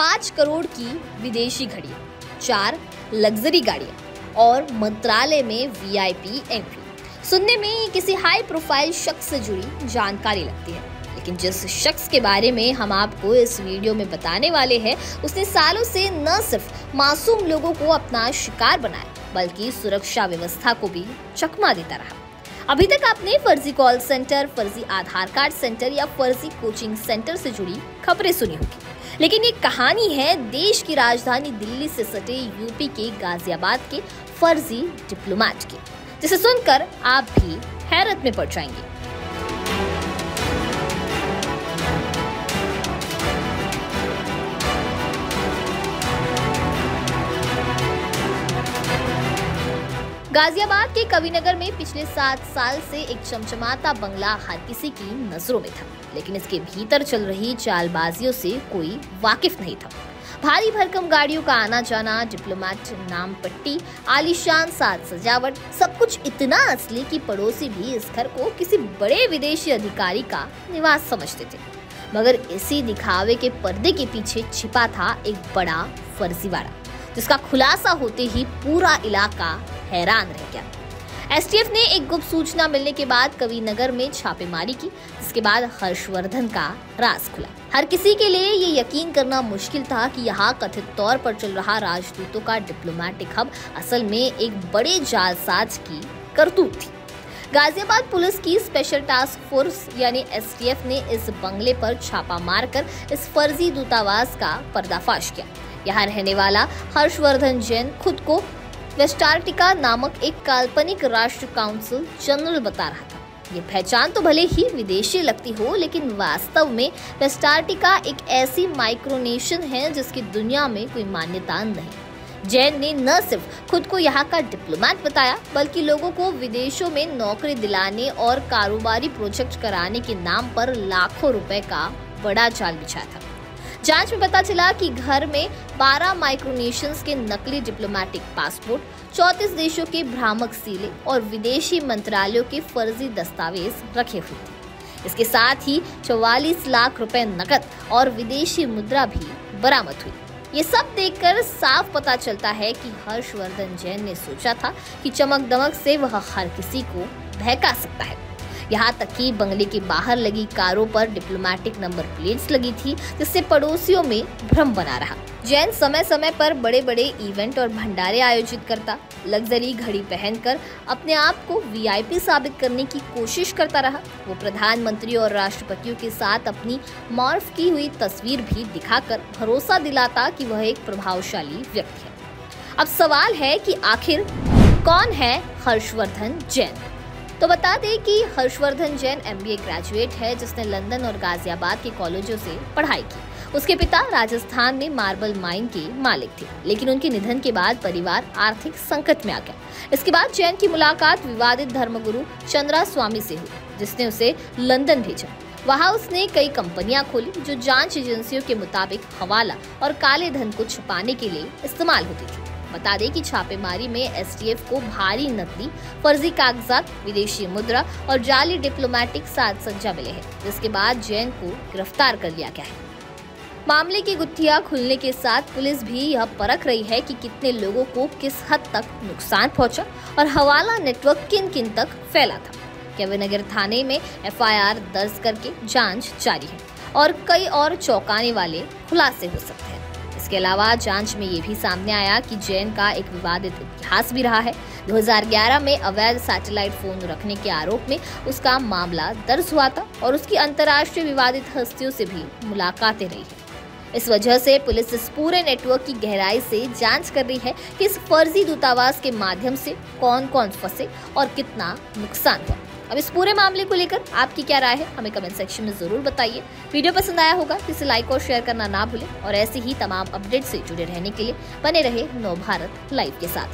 5 करोड़ की विदेशी घड़ियां, 4 लग्जरी गाड़ियां और मंत्रालय में वीआईपी एंट्री। सुनने में ये किसी हाई प्रोफाइल शख्स से जुड़ी जानकारी लगती है, लेकिन जिस शख्स के बारे में हम आपको इस वीडियो में बताने वाले हैं, उसने सालों से न सिर्फ मासूम लोगों को अपना शिकार बनाया, बल्कि सुरक्षा व्यवस्था को भी चकमा देता रहा। अभी तक आपने फर्जी कॉल सेंटर, फर्जी आधार कार्ड सेंटर या फर्जी कोचिंग सेंटर से जुड़ी खबरें सुनी होगी, लेकिन ये कहानी है देश की राजधानी दिल्ली से सटे यूपी के गाजियाबाद के फर्जी डिप्लोमेट की, जिसे सुनकर आप भी हैरत में पड़ जाएंगे। गाजियाबाद के कविनगर में पिछले 7 साल से एक चमचमाता बंगला हर किसी की नजरों में था, लेकिन इसके भीतर चल रही चालबाजियों से कोई वाकिफ नहीं था। भारी भरकम गाड़ियों का आना जाना, डिप्लोमेट नाम पट्टी, आलीशान साज सजावट, सब कुछ इतना असली कि पड़ोसी भी इस घर को किसी बड़े विदेशी अधिकारी का निवास समझते थे। मगर इसी दिखावे के पर्दे के पीछे छिपा था एक बड़ा फर्जीवाड़ा, जिसका खुलासा होते ही पूरा इलाका हैरान रह गया। एसटीएफ ने एक गुप्त सूचना मिलने के बाद कविनगर में छापेमारी की, जिसके बाद हर्षवर्धन का राज खुला। हर किसी के लिए ये यकीन करना मुश्किल था कि यहाँ कथित तौर पर चल रहा राजदूतों का डिप्लोमेटिक हब असल में एक बड़े जालसाज की करतूत थी। गाजियाबाद पुलिस की स्पेशल टास्क फोर्स यानी एसटीएफ ने इस बंगले पर छापा मारकर इस फर्जी दूतावास का पर्दाफाश किया। यहाँ रहने वाला हर्षवर्धन जैन खुद को वेस्टार्टिका नामक एक काल्पनिक राष्ट्र काउंसिल जनरल बता रहा था। ये पहचान तो भले ही विदेशी लगती हो, लेकिन वास्तव में वेस्टार्टिका एक ऐसी माइक्रोनेशन है जिसकी दुनिया में कोई मान्यता नहीं। जैन ने न सिर्फ खुद को यहाँ का डिप्लोमेट बताया, बल्कि लोगों को विदेशों में नौकरी दिलाने और कारोबारी प्रोजेक्ट कराने के नाम पर लाखों रुपए का बड़ा जाल बिछाया था। जांच में पता चला कि घर में 12 माइक्रोनेशंस के नकली डिप्लोमेटिक पासपोर्ट, 34 देशों के भ्रामक सीले और विदेशी मंत्रालयों के फर्जी दस्तावेज रखे हुए थे। इसके साथ ही 44 लाख रुपए नकद और विदेशी मुद्रा भी बरामद हुई। ये सब देखकर साफ पता चलता है कि हर्षवर्धन जैन ने सोचा था कि चमक दमक से वह हर किसी को बहका सकता है। यहाँ तक कि बंगले के बाहर लगी कारों पर डिप्लोमेटिक नंबर प्लेट्स लगी थी, जिससे पड़ोसियों में भ्रम बना रहा। जैन समय समय पर बड़े बड़े इवेंट और भंडारे आयोजित करता, लग्जरी घड़ी पहनकर अपने आप को वीआईपी साबित करने की कोशिश करता रहा। वो प्रधानमंत्री और राष्ट्रपतियों के साथ अपनी मॉर्फ की हुई तस्वीर भी दिखाकर भरोसा दिलाता कि वह एक प्रभावशाली व्यक्ति है। अब सवाल है कि आखिर कौन है हर्षवर्धन जैन? तो बता दें कि हर्षवर्धन जैन एमबीए ग्रेजुएट है, जिसने लंदन और गाजियाबाद के कॉलेजों से पढ़ाई की। उसके पिता राजस्थान में मार्बल माइन के मालिक थे, लेकिन उनके निधन के बाद परिवार आर्थिक संकट में आ गया। इसके बाद जैन की मुलाकात विवादित धर्मगुरु चंद्रा स्वामी से हुई, जिसने उसे लंदन भेजा। वहाँ उसने कई कंपनियां खोली जो जांच एजेंसियों के मुताबिक हवाला और काले धन को छुपाने के लिए इस्तेमाल होती थी। बता दें कि छापेमारी में एसटीएफ को भारी नकदी, फर्जी कागजात, विदेशी मुद्रा और जाली डिप्लोमेटिक साज सज्जा मिले हैं, जिसके बाद जैन को गिरफ्तार कर लिया गया है। मामले की गुत्थियां खुलने के साथ पुलिस भी यह परख रही है कि कितने लोगों को किस हद तक नुकसान पहुंचा और हवाला नेटवर्क किन किन तक फैला था। कविनगर थाने में एफआईआर दर्ज करके जांच जारी है और कई और चौंकाने वाले खुलासे हो सकते हैं। इसके अलावा जांच में ये भी सामने आया कि जैन का एक विवादित इतिहास भी रहा है। 2011 में अवैध सैटेलाइट फोन रखने के आरोप में उसका मामला दर्ज हुआ था और उसकी अंतर्राष्ट्रीय विवादित हस्तियों से भी मुलाकातें रही है। इस वजह से पुलिस इस पूरे नेटवर्क की गहराई से जांच कर रही है कि इस फर्जी दूतावास के माध्यम से कौन कौन फंसे और कितना नुकसान हुआ। अब इस पूरे मामले को लेकर आपकी क्या राय है, हमें कमेंट सेक्शन में जरूर बताइए। वीडियो पसंद आया होगा तो इसे लाइक और शेयर करना ना भूलें और ऐसे ही तमाम अपडेट से जुड़े रहने के लिए बने रहे नव भारत लाइव के साथ।